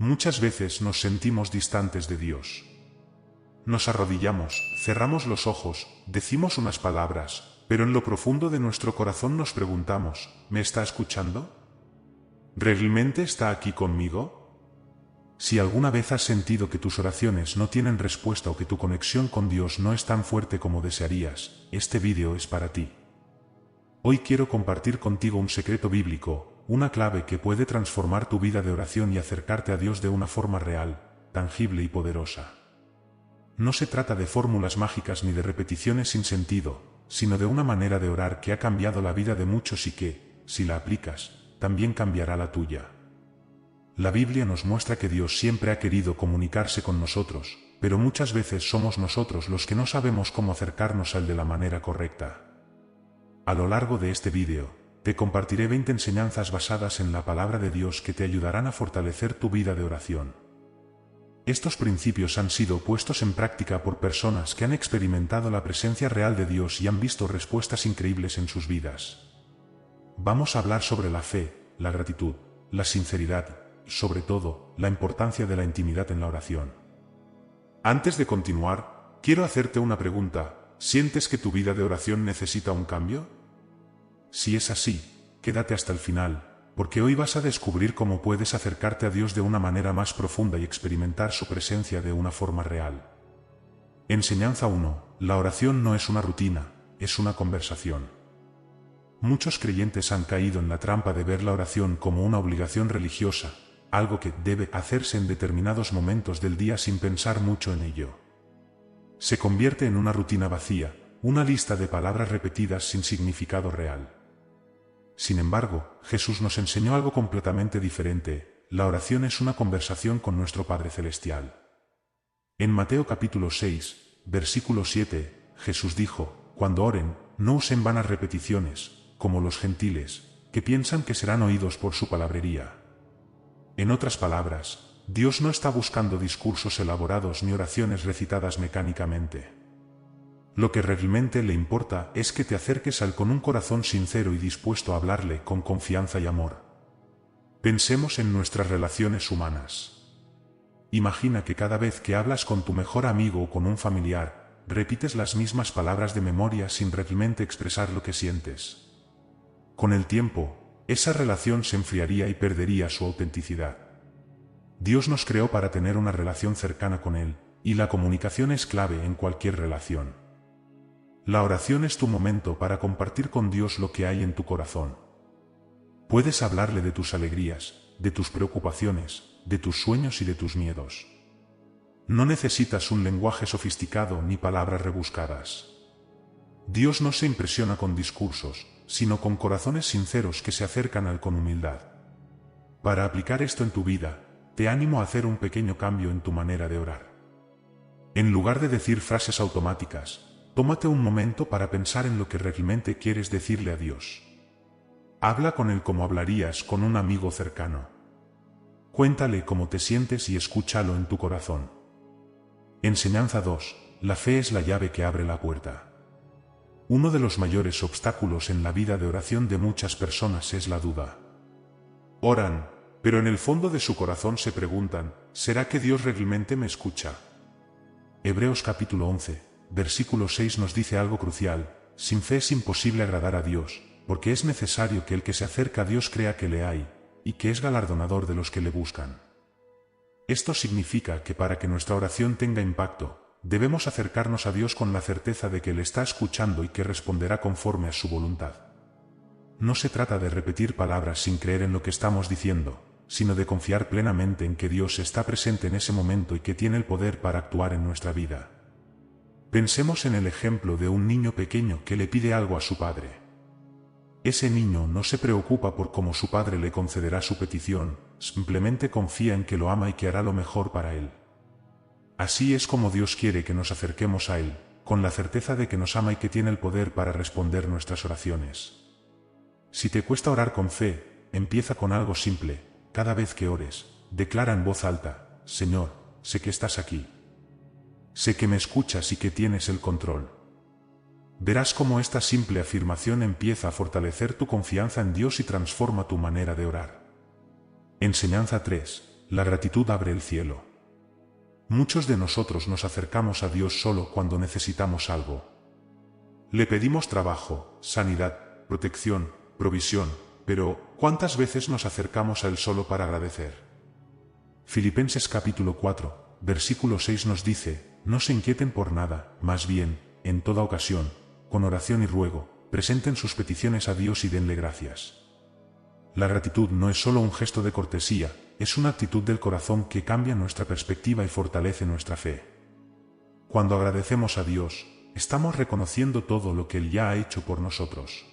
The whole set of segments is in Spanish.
Muchas veces nos sentimos distantes de Dios. Nos arrodillamos, cerramos los ojos, decimos unas palabras, pero en lo profundo de nuestro corazón nos preguntamos, ¿me está escuchando? ¿Realmente está aquí conmigo? Si alguna vez has sentido que tus oraciones no tienen respuesta o que tu conexión con Dios no es tan fuerte como desearías, este vídeo es para ti. Hoy quiero compartir contigo un secreto bíblico, una clave que puede transformar tu vida de oración y acercarte a Dios de una forma real, tangible y poderosa. No se trata de fórmulas mágicas ni de repeticiones sin sentido, sino de una manera de orar que ha cambiado la vida de muchos y que, si la aplicas, también cambiará la tuya. La Biblia nos muestra que Dios siempre ha querido comunicarse con nosotros, pero muchas veces somos nosotros los que no sabemos cómo acercarnos a Él de la manera correcta. A lo largo de este vídeo, te compartiré 20 enseñanzas basadas en la palabra de Dios que te ayudarán a fortalecer tu vida de oración. Estos principios han sido puestos en práctica por personas que han experimentado la presencia real de Dios y han visto respuestas increíbles en sus vidas. Vamos a hablar sobre la fe, la gratitud, la sinceridad y, sobre todo, la importancia de la intimidad en la oración. Antes de continuar, quiero hacerte una pregunta. ¿Sientes que tu vida de oración necesita un cambio? Si es así, quédate hasta el final, porque hoy vas a descubrir cómo puedes acercarte a Dios de una manera más profunda y experimentar su presencia de una forma real. Enseñanza 1. La oración no es una rutina, es una conversación. Muchos creyentes han caído en la trampa de ver la oración como una obligación religiosa, algo que debe hacerse en determinados momentos del día sin pensar mucho en ello. Se convierte en una rutina vacía, una lista de palabras repetidas sin significado real. Sin embargo, Jesús nos enseñó algo completamente diferente. La oración es una conversación con nuestro Padre Celestial. En Mateo capítulo 6, versículo 7, Jesús dijo, «Cuando oren, no usen vanas repeticiones, como los gentiles, que piensan que serán oídos por su palabrería». En otras palabras, Dios no está buscando discursos elaborados ni oraciones recitadas mecánicamente. Lo que realmente le importa es que te acerques a Él con un corazón sincero y dispuesto a hablarle con confianza y amor. Pensemos en nuestras relaciones humanas. Imagina que cada vez que hablas con tu mejor amigo o con un familiar, repites las mismas palabras de memoria sin realmente expresar lo que sientes. Con el tiempo, esa relación se enfriaría y perdería su autenticidad. Dios nos creó para tener una relación cercana con Él, y la comunicación es clave en cualquier relación. La oración es tu momento para compartir con Dios lo que hay en tu corazón. Puedes hablarle de tus alegrías, de tus preocupaciones, de tus sueños y de tus miedos. No necesitas un lenguaje sofisticado ni palabras rebuscadas. Dios no se impresiona con discursos, sino con corazones sinceros que se acercan a Él con humildad. Para aplicar esto en tu vida, te animo a hacer un pequeño cambio en tu manera de orar. En lugar de decir frases automáticas, tómate un momento para pensar en lo que realmente quieres decirle a Dios. Habla con Él como hablarías con un amigo cercano. Cuéntale cómo te sientes y escúchalo en tu corazón. Enseñanza 2. La fe es la llave que abre la puerta. Uno de los mayores obstáculos en la vida de oración de muchas personas es la duda. Oran, pero en el fondo de su corazón se preguntan, ¿será que Dios realmente me escucha? Hebreos capítulo 11, versículo 6 nos dice algo crucial: sin fe es imposible agradar a Dios, porque es necesario que el que se acerca a Dios crea que le hay, y que es galardonador de los que le buscan. Esto significa que para que nuestra oración tenga impacto, debemos acercarnos a Dios con la certeza de que Él está escuchando y que responderá conforme a su voluntad. No se trata de repetir palabras sin creer en lo que estamos diciendo, sino de confiar plenamente en que Dios está presente en ese momento y que tiene el poder para actuar en nuestra vida. Pensemos en el ejemplo de un niño pequeño que le pide algo a su padre. Ese niño no se preocupa por cómo su padre le concederá su petición, simplemente confía en que lo ama y que hará lo mejor para él. Así es como Dios quiere que nos acerquemos a Él, con la certeza de que nos ama y que tiene el poder para responder nuestras oraciones. Si te cuesta orar con fe, empieza con algo simple. Cada vez que ores, declara en voz alta: Señor, sé que estás aquí. Sé que me escuchas y que tienes el control. Verás cómo esta simple afirmación empieza a fortalecer tu confianza en Dios y transforma tu manera de orar. Enseñanza 3. la gratitud abre el cielo. Muchos de nosotros nos acercamos a Dios solo cuando necesitamos algo. Le pedimos trabajo, sanidad, protección, provisión, pero ¿cuántas veces nos acercamos a Él solo para agradecer? Filipenses capítulo 4, versículo 6 nos dice: no se inquieten por nada, más bien, en toda ocasión, con oración y ruego, presenten sus peticiones a Dios y denle gracias. La gratitud no es solo un gesto de cortesía, es una actitud del corazón que cambia nuestra perspectiva y fortalece nuestra fe. Cuando agradecemos a Dios, estamos reconociendo todo lo que Él ya ha hecho por nosotros.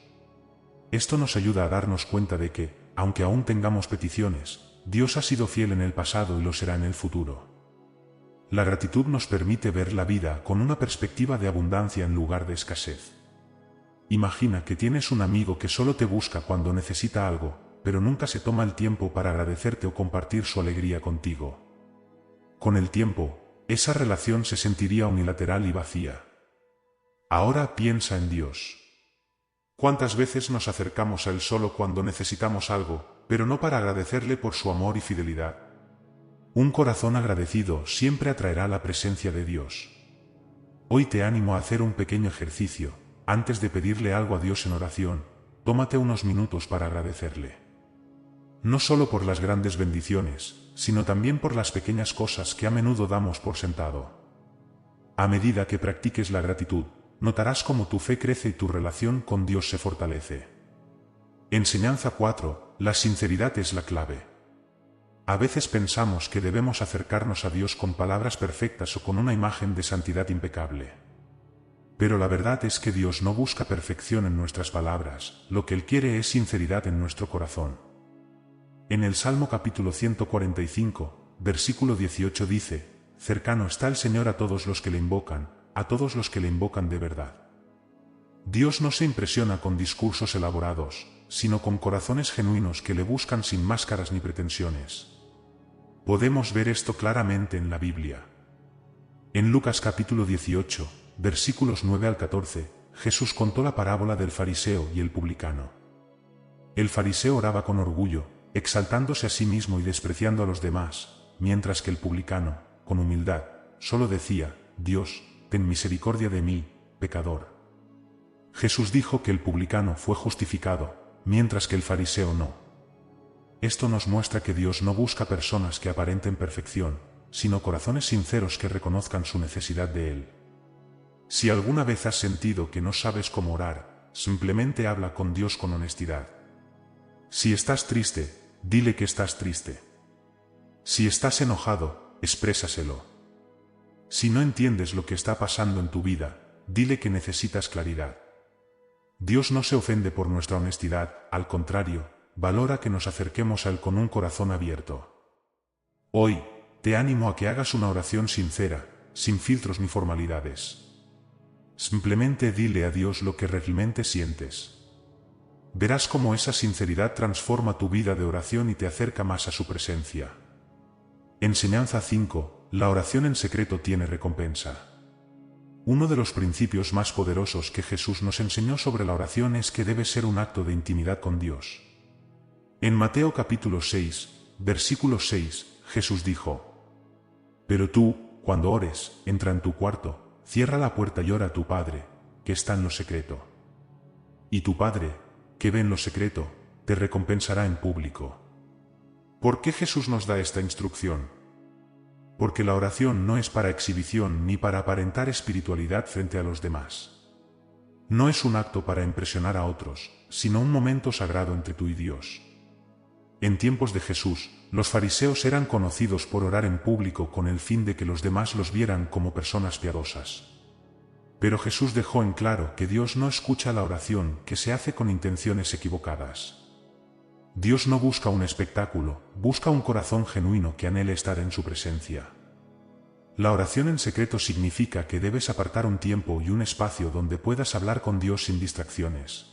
Esto nos ayuda a darnos cuenta de que, aunque aún tengamos peticiones, Dios ha sido fiel en el pasado y lo será en el futuro. La gratitud nos permite ver la vida con una perspectiva de abundancia en lugar de escasez. Imagina que tienes un amigo que solo te busca cuando necesita algo, pero nunca se toma el tiempo para agradecerte o compartir su alegría contigo. Con el tiempo, esa relación se sentiría unilateral y vacía. Ahora piensa en Dios. ¿Cuántas veces nos acercamos a Él solo cuando necesitamos algo, pero no para agradecerle por su amor y fidelidad? Un corazón agradecido siempre atraerá la presencia de Dios. Hoy te animo a hacer un pequeño ejercicio. Antes de pedirle algo a Dios en oración, tómate unos minutos para agradecerle. No solo por las grandes bendiciones, sino también por las pequeñas cosas que a menudo damos por sentado. A medida que practiques la gratitud, notarás cómo tu fe crece y tu relación con Dios se fortalece. Enseñanza 4. La sinceridad es la clave. A veces pensamos que debemos acercarnos a Dios con palabras perfectas o con una imagen de santidad impecable. Pero la verdad es que Dios no busca perfección en nuestras palabras, lo que Él quiere es sinceridad en nuestro corazón. En el Salmo capítulo 145, versículo 18 dice: cercano está el Señor a todos los que le invocan, a todos los que le invocan de verdad. Dios no se impresiona con discursos elaborados, sino con corazones genuinos que le buscan sin máscaras ni pretensiones. Podemos ver esto claramente en la Biblia. En Lucas capítulo 18, versículos 9 al 14, Jesús contó la parábola del fariseo y el publicano. El fariseo oraba con orgullo, exaltándose a sí mismo y despreciando a los demás, mientras que el publicano, con humildad, solo decía: Dios, ten misericordia de mí, pecador. Jesús dijo que el publicano fue justificado, mientras que el fariseo no. Esto nos muestra que Dios no busca personas que aparenten perfección, sino corazones sinceros que reconozcan su necesidad de Él. Si alguna vez has sentido que no sabes cómo orar, simplemente habla con Dios con honestidad. Si estás triste, dile que estás triste. Si estás enojado, exprésaselo. Si no entiendes lo que está pasando en tu vida, dile que necesitas claridad. Dios no se ofende por nuestra honestidad, al contrario, valora que nos acerquemos a Él con un corazón abierto. Hoy, te animo a que hagas una oración sincera, sin filtros ni formalidades. Simplemente dile a Dios lo que realmente sientes. Verás cómo esa sinceridad transforma tu vida de oración y te acerca más a su presencia. Enseñanza 5. La oración en secreto tiene recompensa. Uno de los principios más poderosos que Jesús nos enseñó sobre la oración es que debe ser un acto de intimidad con Dios. En Mateo capítulo 6, versículo 6, Jesús dijo: pero tú, cuando ores, entra en tu cuarto, cierra la puerta y ora a tu Padre, que está en lo secreto. Y tu Padre, que ve en lo secreto, te recompensará en público. ¿Por qué Jesús nos da esta instrucción? Porque la oración no es para exhibición ni para aparentar espiritualidad frente a los demás. No es un acto para impresionar a otros, sino un momento sagrado entre tú y Dios. En tiempos de Jesús, los fariseos eran conocidos por orar en público con el fin de que los demás los vieran como personas piadosas. Pero Jesús dejó en claro que Dios no escucha la oración que se hace con intenciones equivocadas. Dios no busca un espectáculo, busca un corazón genuino que anhele estar en su presencia. La oración en secreto significa que debes apartar un tiempo y un espacio donde puedas hablar con Dios sin distracciones.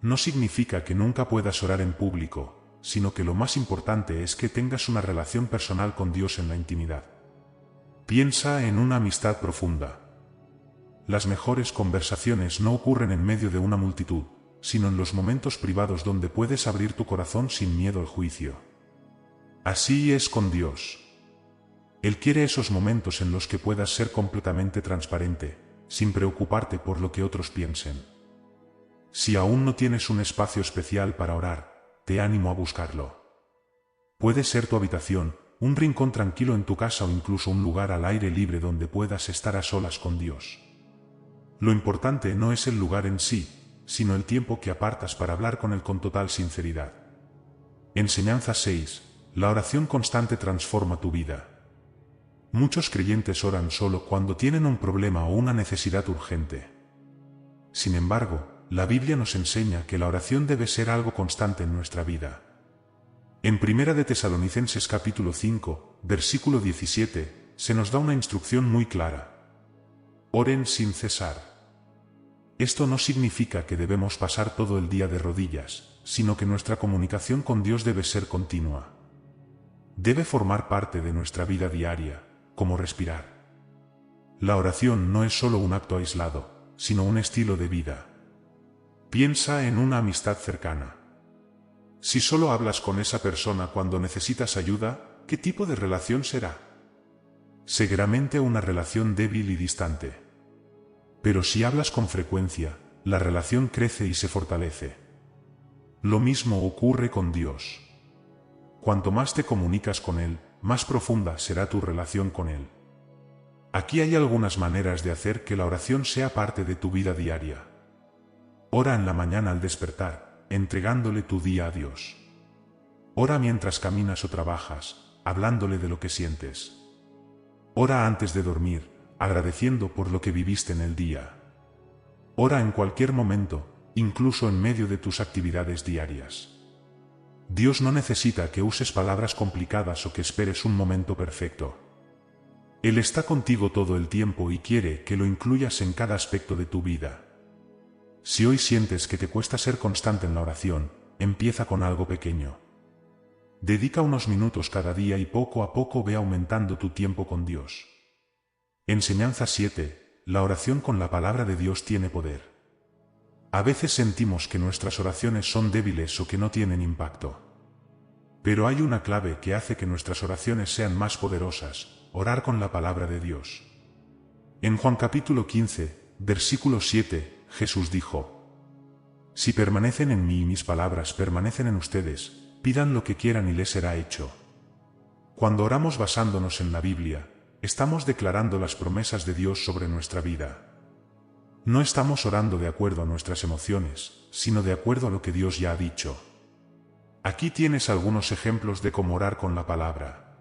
No significa que nunca puedas orar en público, sino que lo más importante es que tengas una relación personal con Dios en la intimidad. Piensa en una amistad profunda. Las mejores conversaciones no ocurren en medio de una multitud, sino en los momentos privados donde puedes abrir tu corazón sin miedo al juicio. Así es con Dios. Él quiere esos momentos en los que puedas ser completamente transparente, sin preocuparte por lo que otros piensen. Si aún no tienes un espacio especial para orar, te animo a buscarlo. Puede ser tu habitación, un rincón tranquilo en tu casa o incluso un lugar al aire libre donde puedas estar a solas con Dios. Lo importante no es el lugar en sí, sino el tiempo que apartas para hablar con Él con total sinceridad. Enseñanza 6. La oración constante transforma tu vida. Muchos creyentes oran solo cuando tienen un problema o una necesidad urgente. Sin embargo, la Biblia nos enseña que la oración debe ser algo constante en nuestra vida. En 1 de Tesalonicenses capítulo 5, versículo 17, se nos da una instrucción muy clara. Oren sin cesar. Esto no significa que debemos pasar todo el día de rodillas, sino que nuestra comunicación con Dios debe ser continua. Debe formar parte de nuestra vida diaria, como respirar. La oración no es solo un acto aislado, sino un estilo de vida. Piensa en una amistad cercana. Si solo hablas con esa persona cuando necesitas ayuda, ¿qué tipo de relación será? Seguramente una relación débil y distante. Pero si hablas con frecuencia, la relación crece y se fortalece. Lo mismo ocurre con Dios. Cuanto más te comunicas con Él, más profunda será tu relación con Él. Aquí hay algunas maneras de hacer que la oración sea parte de tu vida diaria. Ora en la mañana al despertar, entregándole tu día a Dios. Ora mientras caminas o trabajas, hablándole de lo que sientes. Ora antes de dormir, agradeciendo por lo que viviste en el día. Ora en cualquier momento, incluso en medio de tus actividades diarias. Dios no necesita que uses palabras complicadas o que esperes un momento perfecto. Él está contigo todo el tiempo y quiere que lo incluyas en cada aspecto de tu vida. Si hoy sientes que te cuesta ser constante en la oración, empieza con algo pequeño. Dedica unos minutos cada día y poco a poco ve aumentando tu tiempo con Dios. Enseñanza 7. La oración con la palabra de Dios tiene poder. A veces sentimos que nuestras oraciones son débiles o que no tienen impacto. Pero hay una clave que hace que nuestras oraciones sean más poderosas: orar con la palabra de Dios. En Juan capítulo 15, versículo 7, Jesús dijo: Si permanecen en mí y mis palabras permanecen en ustedes, pidan lo que quieran y les será hecho. Cuando oramos basándonos en la Biblia, estamos declarando las promesas de Dios sobre nuestra vida. No estamos orando de acuerdo a nuestras emociones, sino de acuerdo a lo que Dios ya ha dicho. Aquí tienes algunos ejemplos de cómo orar con la palabra.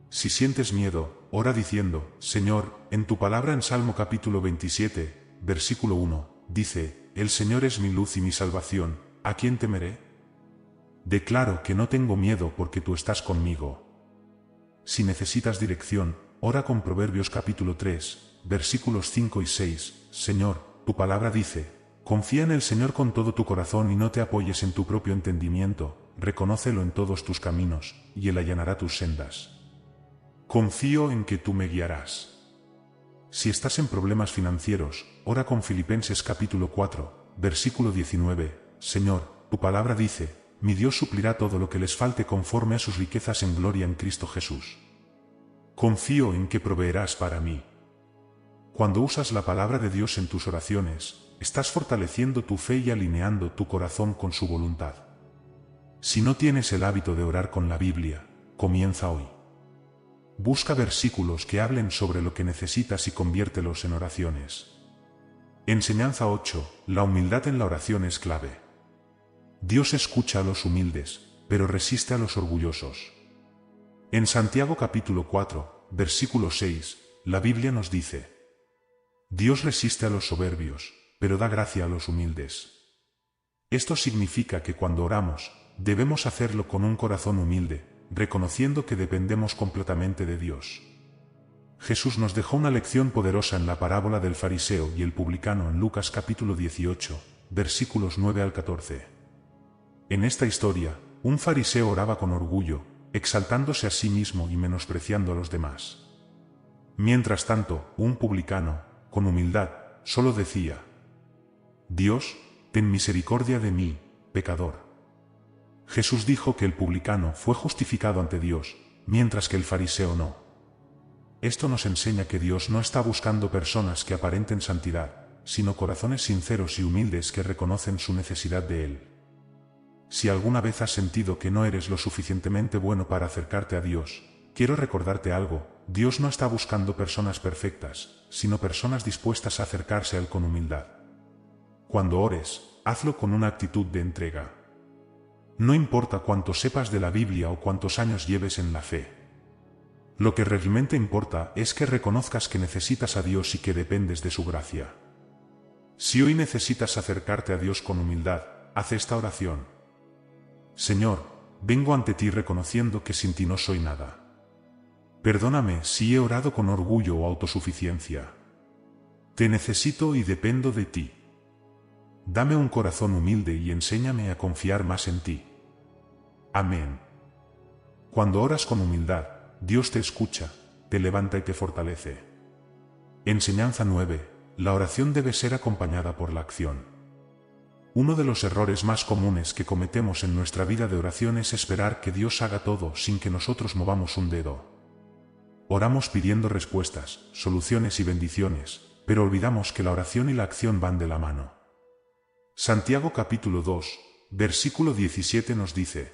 Si sientes miedo, ora diciendo: Señor, en tu palabra en Salmo capítulo 27, versículo 1, dice: El Señor es mi luz y mi salvación, ¿a quién temeré? Declaro que no tengo miedo porque tú estás conmigo. Si necesitas dirección, ora con Proverbios capítulo 3, versículos 5 y 6, Señor, tu palabra dice: confía en el Señor con todo tu corazón y no te apoyes en tu propio entendimiento, reconócelo en todos tus caminos, y Él allanará tus sendas. Confío en que tú me guiarás. Si estás en problemas financieros, ora con Filipenses capítulo 4, versículo 19, Señor, tu palabra dice: mi Dios suplirá todo lo que les falte conforme a sus riquezas en gloria en Cristo Jesús. Confío en que proveerás para mí. Cuando usas la palabra de Dios en tus oraciones, estás fortaleciendo tu fe y alineando tu corazón con su voluntad. Si no tienes el hábito de orar con la Biblia, comienza hoy. Busca versículos que hablen sobre lo que necesitas y conviértelos en oraciones. Enseñanza 8. La humildad en la oración es clave. Dios escucha a los humildes, pero resiste a los orgullosos. En Santiago capítulo 4, versículo 6, la Biblia nos dice: Dios resiste a los soberbios, pero da gracia a los humildes. Esto significa que cuando oramos, debemos hacerlo con un corazón humilde, reconociendo que dependemos completamente de Dios. Jesús nos dejó una lección poderosa en la parábola del fariseo y el publicano en Lucas capítulo 18, versículos 9 al 14. En esta historia, un fariseo oraba con orgullo, exaltándose a sí mismo y menospreciando a los demás. Mientras tanto, un publicano, con humildad, solo decía: Dios, ten misericordia de mí, pecador. Jesús dijo que el publicano fue justificado ante Dios, mientras que el fariseo no. Esto nos enseña que Dios no está buscando personas que aparenten santidad, sino corazones sinceros y humildes que reconocen su necesidad de Él. Si alguna vez has sentido que no eres lo suficientemente bueno para acercarte a Dios, quiero recordarte algo: Dios no está buscando personas perfectas, sino personas dispuestas a acercarse a Él con humildad. Cuando ores, hazlo con una actitud de entrega. No importa cuánto sepas de la Biblia o cuántos años lleves en la fe. Lo que realmente importa es que reconozcas que necesitas a Dios y que dependes de su gracia. Si hoy necesitas acercarte a Dios con humildad, haz esta oración. Señor, vengo ante ti reconociendo que sin ti no soy nada. Perdóname si he orado con orgullo o autosuficiencia. Te necesito y dependo de ti. Dame un corazón humilde y enséñame a confiar más en ti. Amén. Cuando oras con humildad, Dios te escucha, te levanta y te fortalece. Enseñanza 9. La oración debe ser acompañada por la acción. Uno de los errores más comunes que cometemos en nuestra vida de oración es esperar que Dios haga todo sin que nosotros movamos un dedo. Oramos pidiendo respuestas, soluciones y bendiciones, pero olvidamos que la oración y la acción van de la mano. Santiago capítulo 2, versículo 17 nos dice: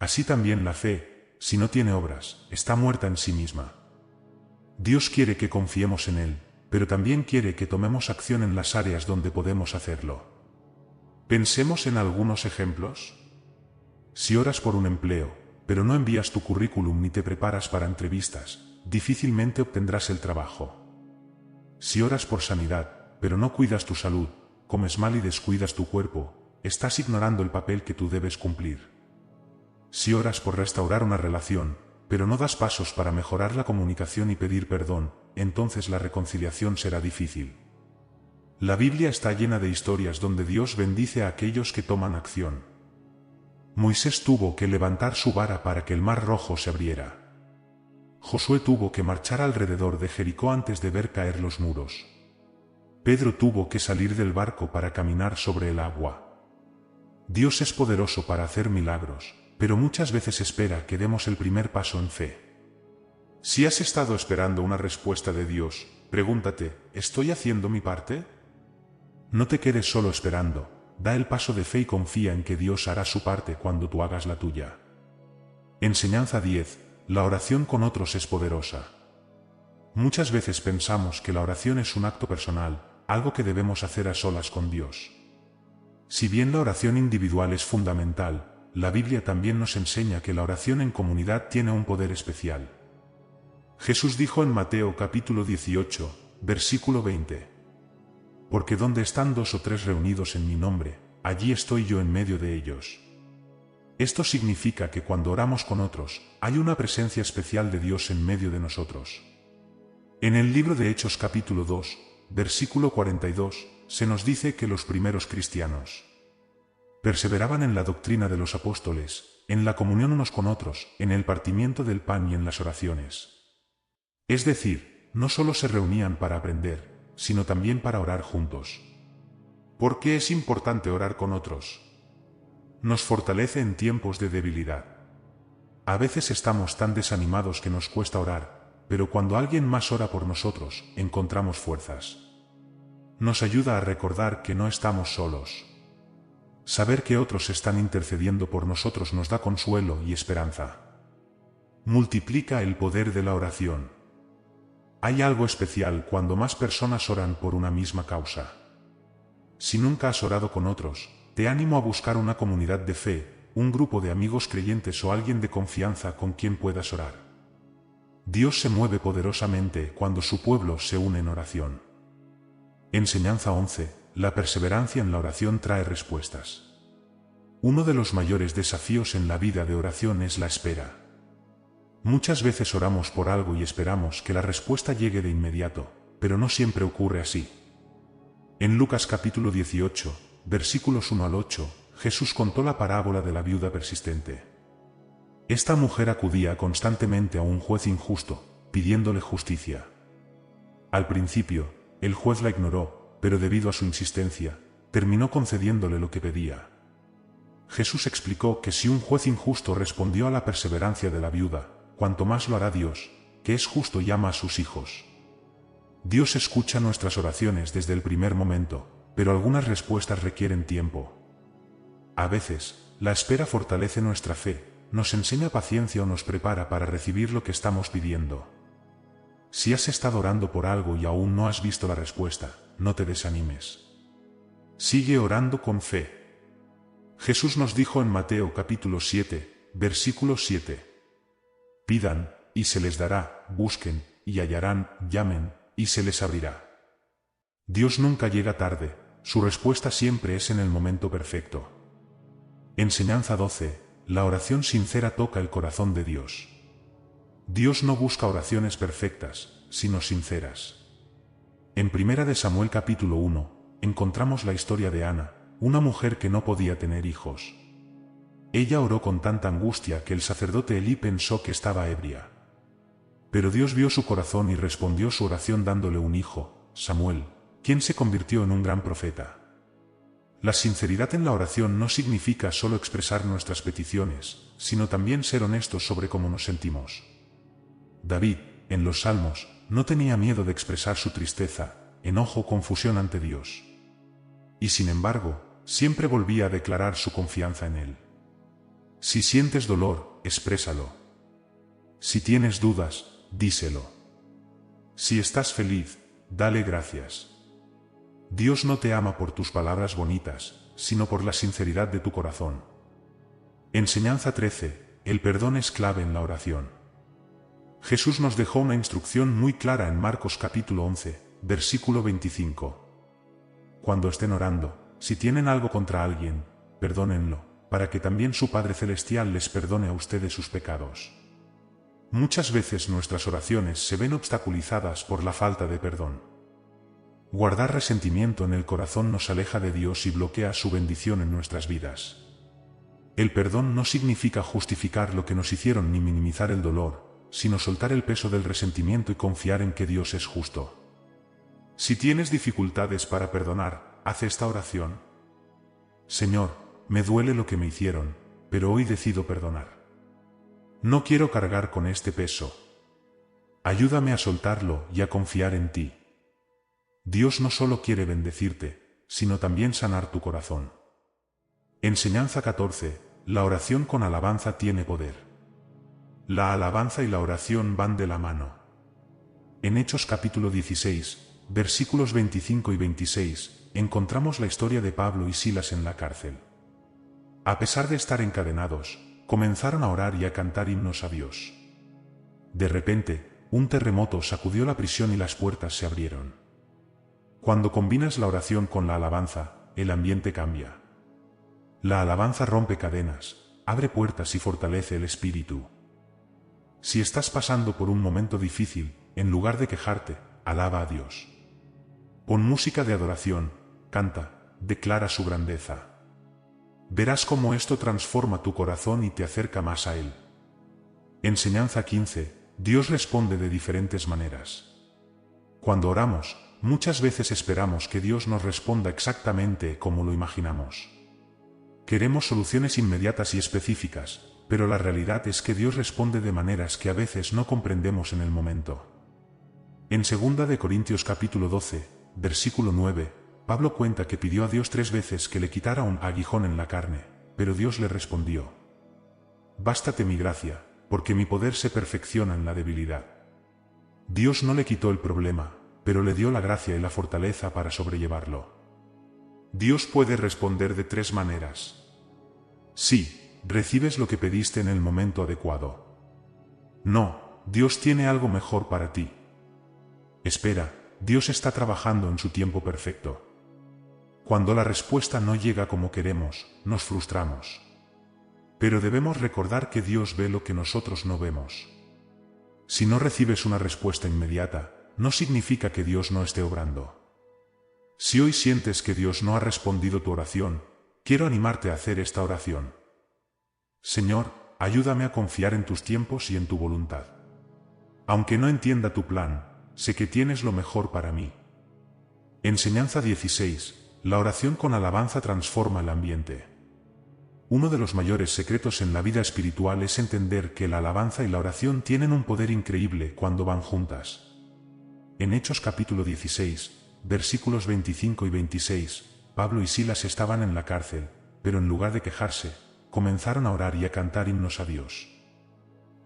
Así también la fe, si no tiene obras, está muerta en sí misma. Dios quiere que confiemos en Él, pero también quiere que tomemos acción en las áreas donde podemos hacerlo. Pensemos en algunos ejemplos. Si oras por un empleo, pero no envías tu currículum ni te preparas para entrevistas, difícilmente obtendrás el trabajo. Si oras por sanidad, pero no cuidas tu salud, comes mal y descuidas tu cuerpo, estás ignorando el papel que tú debes cumplir. Si oras por restaurar una relación, pero no das pasos para mejorar la comunicación y pedir perdón, entonces la reconciliación será difícil. La Biblia está llena de historias donde Dios bendice a aquellos que toman acción. Moisés tuvo que levantar su vara para que el mar rojo se abriera. Josué tuvo que marchar alrededor de Jericó antes de ver caer los muros. Pedro tuvo que salir del barco para caminar sobre el agua. Dios es poderoso para hacer milagros, pero muchas veces espera que demos el primer paso en fe. Si has estado esperando una respuesta de Dios, pregúntate: ¿estoy haciendo mi parte? No te quedes solo esperando, da el paso de fe y confía en que Dios hará su parte cuando tú hagas la tuya. Enseñanza 10. La oración con otros es poderosa. Muchas veces pensamos que la oración es un acto personal, algo que debemos hacer a solas con Dios. Si bien la oración individual es fundamental, la Biblia también nos enseña que la oración en comunidad tiene un poder especial. Jesús dijo en Mateo capítulo 18, versículo 20: Porque donde están 2 o 3 reunidos en mi nombre, allí estoy yo en medio de ellos. Esto significa que cuando oramos con otros, hay una presencia especial de Dios en medio de nosotros. En el libro de Hechos capítulo 2, versículo 42, se nos dice que los primeros cristianos perseveraban en la doctrina de los apóstoles, en la comunión unos con otros, en el partimiento del pan y en las oraciones. Es decir, no solo se reunían para aprender, sino también para orar juntos. ¿Por qué es importante orar con otros? Nos fortalece en tiempos de debilidad. A veces estamos tan desanimados que nos cuesta orar, pero cuando alguien más ora por nosotros, encontramos fuerzas. Nos ayuda a recordar que no estamos solos. Saber que otros están intercediendo por nosotros nos da consuelo y esperanza. Multiplica el poder de la oración. Hay algo especial cuando más personas oran por una misma causa. Si nunca has orado con otros, te animo a buscar una comunidad de fe, un grupo de amigos creyentes o alguien de confianza con quien puedas orar. Dios se mueve poderosamente cuando su pueblo se une en oración. Enseñanza 11. La perseverancia en la oración trae respuestas. Uno de los mayores desafíos en la vida de oración es la espera. Muchas veces oramos por algo y esperamos que la respuesta llegue de inmediato, pero no siempre ocurre así. En Lucas capítulo 18, versículos 1 al 8, Jesús contó la parábola de la viuda persistente. Esta mujer acudía constantemente a un juez injusto, pidiéndole justicia. Al principio, el juez la ignoró, pero debido a su insistencia, terminó concediéndole lo que pedía. Jesús explicó que si un juez injusto respondió a la perseverancia de la viuda, cuanto más lo hará Dios, que es justo y ama a sus hijos. Dios escucha nuestras oraciones desde el primer momento, pero algunas respuestas requieren tiempo. A veces, la espera fortalece nuestra fe, nos enseña paciencia o nos prepara para recibir lo que estamos pidiendo. Si has estado orando por algo y aún no has visto la respuesta, no te desanimes. Sigue orando con fe. Jesús nos dijo en Mateo capítulo 7, versículo 7. Pidan, y se les dará, busquen, y hallarán, llamen, y se les abrirá. Dios nunca llega tarde, su respuesta siempre es en el momento perfecto. Enseñanza 12. La oración sincera toca el corazón de Dios. Dios no busca oraciones perfectas, sino sinceras. En 1 Samuel capítulo 1, encontramos la historia de Ana, una mujer que no podía tener hijos. Ella oró con tanta angustia que el sacerdote Elí pensó que estaba ebria. Pero Dios vio su corazón y respondió su oración dándole un hijo, Samuel, quien se convirtió en un gran profeta. La sinceridad en la oración no significa solo expresar nuestras peticiones, sino también ser honestos sobre cómo nos sentimos. David, en los Salmos, no tenía miedo de expresar su tristeza, enojo o confusión ante Dios. Y sin embargo, siempre volvía a declarar su confianza en Él. Si sientes dolor, exprésalo. Si tienes dudas, díselo. Si estás feliz, dale gracias. Dios no te ama por tus palabras bonitas, sino por la sinceridad de tu corazón. Enseñanza 13. El perdón es clave en la oración. Jesús nos dejó una instrucción muy clara en Marcos capítulo 11, versículo 25. Cuando estén orando, si tienen algo contra alguien, perdónenlo, para que también su Padre Celestial les perdone a ustedes sus pecados. Muchas veces nuestras oraciones se ven obstaculizadas por la falta de perdón. Guardar resentimiento en el corazón nos aleja de Dios y bloquea su bendición en nuestras vidas. El perdón no significa justificar lo que nos hicieron ni minimizar el dolor, sino soltar el peso del resentimiento y confiar en que Dios es justo. Si tienes dificultades para perdonar, haz esta oración. Señor, me duele lo que me hicieron, pero hoy decido perdonar. No quiero cargar con este peso. Ayúdame a soltarlo y a confiar en ti. Dios no solo quiere bendecirte, sino también sanar tu corazón. Enseñanza 14. La oración con alabanza tiene poder. La alabanza y la oración van de la mano. En Hechos capítulo 16, versículos 25 y 26, encontramos la historia de Pablo y Silas en la cárcel. A pesar de estar encadenados, comenzaron a orar y a cantar himnos a Dios. De repente, un terremoto sacudió la prisión y las puertas se abrieron. Cuando combinas la oración con la alabanza, el ambiente cambia. La alabanza rompe cadenas, abre puertas y fortalece el espíritu. Si estás pasando por un momento difícil, en lugar de quejarte, alaba a Dios. Pon música de adoración, canta, declara su grandeza. Verás cómo esto transforma tu corazón y te acerca más a Él. Enseñanza 15. Dios responde de diferentes maneras. Cuando oramos, muchas veces esperamos que Dios nos responda exactamente como lo imaginamos. Queremos soluciones inmediatas y específicas, pero la realidad es que Dios responde de maneras que a veces no comprendemos en el momento. En 2 Corintios capítulo 12, versículo 9, Pablo cuenta que pidió a Dios 3 veces que le quitara un aguijón en la carne, pero Dios le respondió: «Bástate mi gracia, porque mi poder se perfecciona en la debilidad». Dios no le quitó el problema, pero le dio la gracia y la fortaleza para sobrellevarlo. Dios puede responder de 3 maneras. Sí, recibes lo que pediste en el momento adecuado. No, Dios tiene algo mejor para ti. Espera, Dios está trabajando en su tiempo perfecto. Cuando la respuesta no llega como queremos, nos frustramos. Pero debemos recordar que Dios ve lo que nosotros no vemos. Si no recibes una respuesta inmediata, no significa que Dios no esté obrando. Si hoy sientes que Dios no ha respondido tu oración, quiero animarte a hacer esta oración. Señor, ayúdame a confiar en tus tiempos y en tu voluntad. Aunque no entienda tu plan, sé que tienes lo mejor para mí. Enseñanza 16. La oración con alabanza transforma el ambiente. Uno de los mayores secretos en la vida espiritual es entender que la alabanza y la oración tienen un poder increíble cuando van juntas. En Hechos capítulo 16, versículos 25 y 26, Pablo y Silas estaban en la cárcel, pero en lugar de quejarse, comenzaron a orar y a cantar himnos a Dios.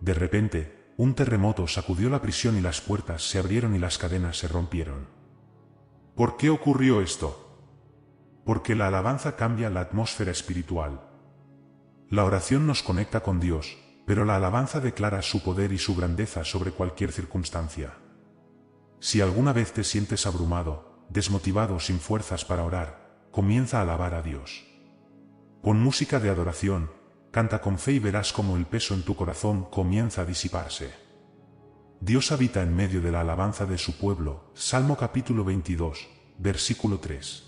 De repente, un terremoto sacudió la prisión y las puertas se abrieron y las cadenas se rompieron. ¿Por qué ocurrió esto? Porque la alabanza cambia la atmósfera espiritual. La oración nos conecta con Dios, pero la alabanza declara su poder y su grandeza sobre cualquier circunstancia. Si alguna vez te sientes abrumado, desmotivado, sin fuerzas para orar, comienza a alabar a Dios. Pon música de adoración, canta con fe y verás cómo el peso en tu corazón comienza a disiparse. Dios habita en medio de la alabanza de su pueblo. Salmo capítulo 22, versículo 3.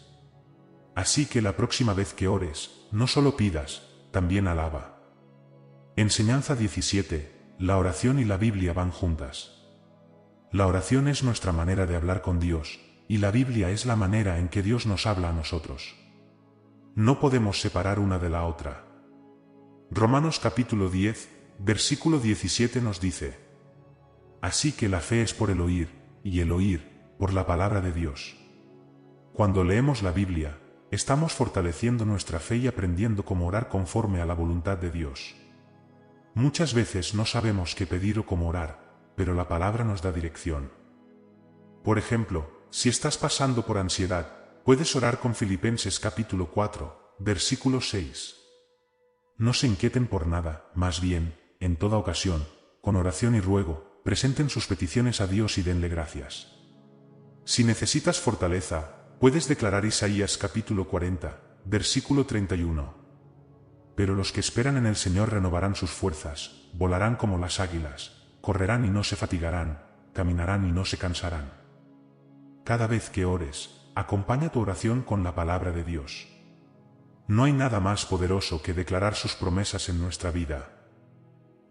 Así que la próxima vez que ores, no solo pidas, también alaba. Enseñanza 17. La oración y la Biblia van juntas. La oración es nuestra manera de hablar con Dios, y la Biblia es la manera en que Dios nos habla a nosotros. No podemos separar una de la otra. Romanos capítulo 10, versículo 17 nos dice: Así que la fe es por el oír, y el oír, por la palabra de Dios. Cuando leemos la Biblia, estamos fortaleciendo nuestra fe y aprendiendo cómo orar conforme a la voluntad de Dios. Muchas veces no sabemos qué pedir o cómo orar, pero la palabra nos da dirección. Por ejemplo, si estás pasando por ansiedad, puedes orar con Filipenses capítulo 4, versículo 6. No se inquieten por nada, más bien, en toda ocasión, con oración y ruego, presenten sus peticiones a Dios y denle gracias. Si necesitas fortaleza, puedes declarar Isaías capítulo 40, versículo 31. Pero los que esperan en el Señor renovarán sus fuerzas, volarán como las águilas, correrán y no se fatigarán, caminarán y no se cansarán. Cada vez que ores, acompaña tu oración con la palabra de Dios. No hay nada más poderoso que declarar sus promesas en nuestra vida.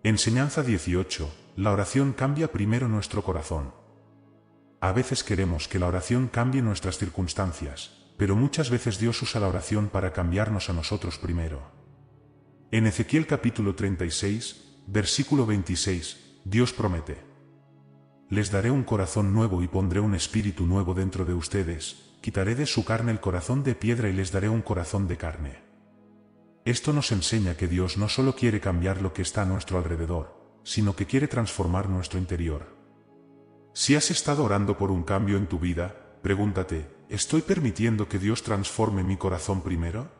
Enseñanza 18. La oración cambia primero nuestro corazón. A veces queremos que la oración cambie nuestras circunstancias, pero muchas veces Dios usa la oración para cambiarnos a nosotros primero. En Ezequiel capítulo 36, versículo 26, Dios promete: Les daré un corazón nuevo y pondré un espíritu nuevo dentro de ustedes, quitaré de su carne el corazón de piedra y les daré un corazón de carne. Esto nos enseña que Dios no solo quiere cambiar lo que está a nuestro alrededor, sino que quiere transformar nuestro interior. Si has estado orando por un cambio en tu vida, pregúntate: ¿estoy permitiendo que Dios transforme mi corazón primero?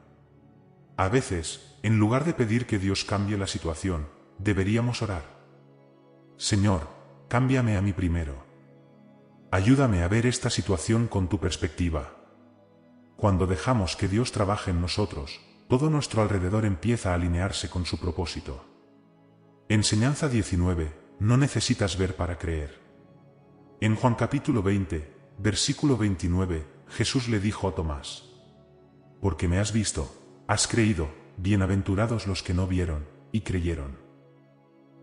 A veces, en lugar de pedir que Dios cambie la situación, deberíamos orar: Señor, cámbiame a mí primero. Ayúdame a ver esta situación con tu perspectiva. Cuando dejamos que Dios trabaje en nosotros, todo nuestro alrededor empieza a alinearse con su propósito. Enseñanza 19. No necesitas ver para creer. En Juan capítulo 20, versículo 29, Jesús le dijo a Tomás: Porque me has visto, has creído, bienaventurados los que no vieron, y creyeron.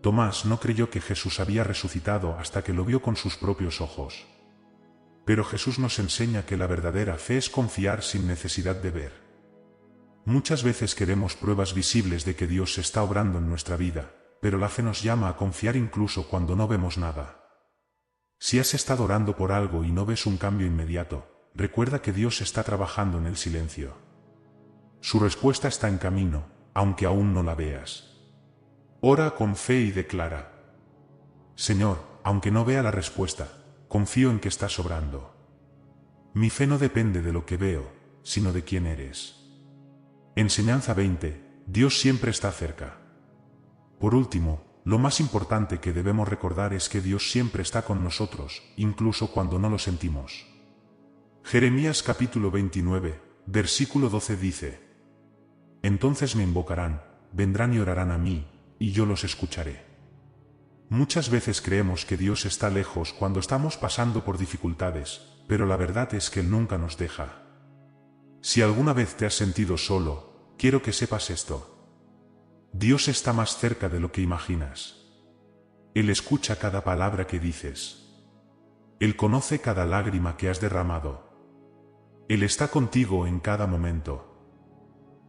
Tomás no creyó que Jesús había resucitado hasta que lo vio con sus propios ojos. Pero Jesús nos enseña que la verdadera fe es confiar sin necesidad de ver. Muchas veces queremos pruebas visibles de que Dios está obrando en nuestra vida, pero la fe nos llama a confiar incluso cuando no vemos nada. Si has estado orando por algo y no ves un cambio inmediato, recuerda que Dios está trabajando en el silencio. Su respuesta está en camino, aunque aún no la veas. Ora con fe y declara: Señor, aunque no vea la respuesta, confío en que estás obrando. Mi fe no depende de lo que veo, sino de quién eres. Enseñanza 20. Dios siempre está cerca. Por último, lo más importante que debemos recordar es que Dios siempre está con nosotros, incluso cuando no lo sentimos. Jeremías capítulo 29, versículo 12 dice: Entonces me invocarán, vendrán y orarán a mí, y yo los escucharé. Muchas veces creemos que Dios está lejos cuando estamos pasando por dificultades, pero la verdad es que Él nunca nos deja. Si alguna vez te has sentido solo, quiero que sepas esto: Dios está más cerca de lo que imaginas. Él escucha cada palabra que dices. Él conoce cada lágrima que has derramado. Él está contigo en cada momento.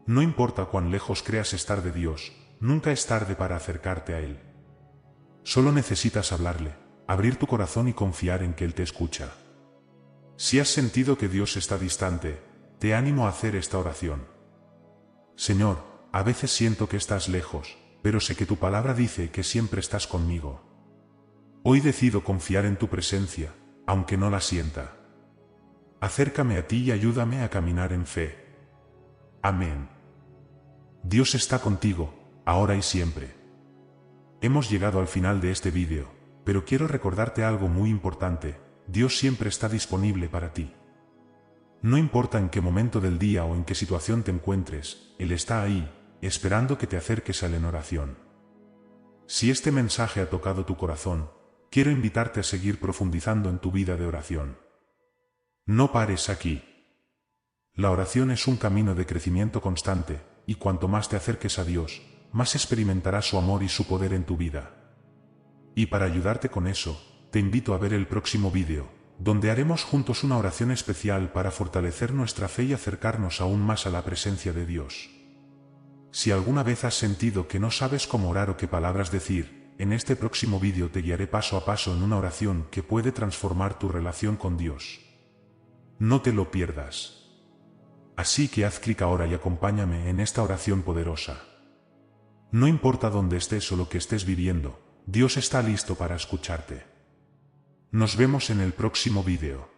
No importa cuán lejos creas estar de Dios, nunca es tarde para acercarte a Él. Solo necesitas hablarle, abrir tu corazón y confiar en que Él te escucha. Si has sentido que Dios está distante, te animo a hacer esta oración. Señor, a veces siento que estás lejos, pero sé que tu palabra dice que siempre estás conmigo. Hoy decido confiar en tu presencia, aunque no la sienta. Acércame a ti y ayúdame a caminar en fe. Amén. Dios está contigo, ahora y siempre. Hemos llegado al final de este vídeo, pero quiero recordarte algo muy importante: Dios siempre está disponible para ti. No importa en qué momento del día o en qué situación te encuentres, Él está ahí, esperando que te acerques a Él en oración. Si este mensaje ha tocado tu corazón, quiero invitarte a seguir profundizando en tu vida de oración. No pares aquí. La oración es un camino de crecimiento constante, y cuanto más te acerques a Dios, más experimentarás su amor y su poder en tu vida. Y para ayudarte con eso, te invito a ver el próximo vídeo, donde haremos juntos una oración especial para fortalecer nuestra fe y acercarnos aún más a la presencia de Dios. Si alguna vez has sentido que no sabes cómo orar o qué palabras decir, en este próximo vídeo te guiaré paso a paso en una oración que puede transformar tu relación con Dios. No te lo pierdas. Así que haz clic ahora y acompáñame en esta oración poderosa. No importa dónde estés o lo que estés viviendo, Dios está listo para escucharte. Nos vemos en el próximo vídeo.